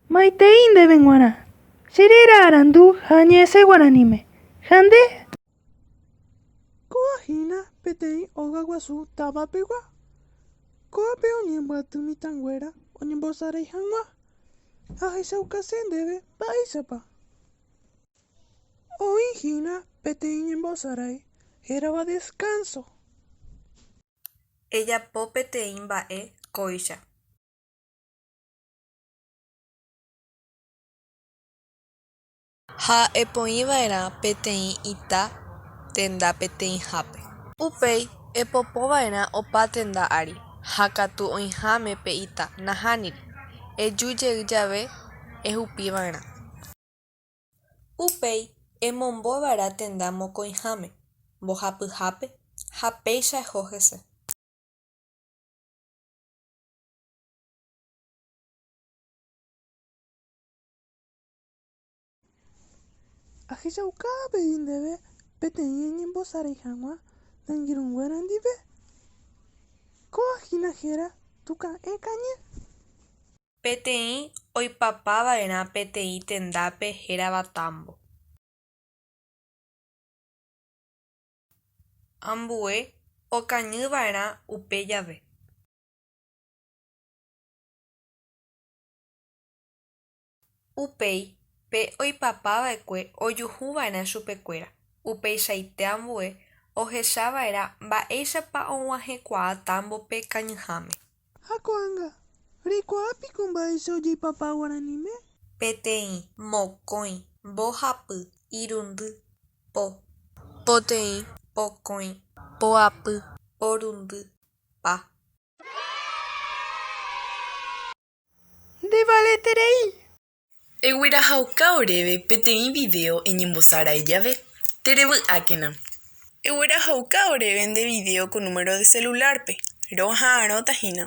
Maitein de Benguara. Sirira arandu hañese guaranime. Jande. Coajina petei ogaguasu tabapegua. Coape oñemboatumi tanguera oñembosarei hag̃ua. Ahechaukáse ndéve mba'éichapa. Oĩhína peteĩ ñembosarái hérava descanso. Ejapo peteĩ mba'e kóicha. Ha epoĩva'erã peteĩ ita tenda peteĩhápe. Upéi epopova'erã opa tenda ári ha katu oĩháme pe ita nahániri. Ejujey jave ehupiva'erã. Upéi emombóva'erã tenda mokõiháme mbohapyhápe ha péicha eho hese. Ahechaukáva peteĩ ndéve peteĩ eñembosarái hag̃ua nangirũnguéra ndive. Ko'ahína héra tuka'ẽ kañy. Peteĩ oipapava'erã peteĩ tendápe hérava tambo. Ambue okañyva'erã upe jave. Upéi pe oipapava'ekue ojuhuva'erã chupekuéra. Upeichaite ambue ohechava'erã mba'éichapa og̃uahẽkuaa tambo pe kañyháme. Ha ko'ág̃a, reikuaápiko mba'éicha ojeipapa guaraníme? Peteĩ, mokõi, mbohapy, irundy, po. Poteĩ, pokõi, poapy, porundy, pa. Ndevaleterei. Eguerahauka oréve peteĩ video eñembosarái jave. Terevy'ákena. Eguerahauka oréve nde video con número de celularpe. Roha'ãrõtahína.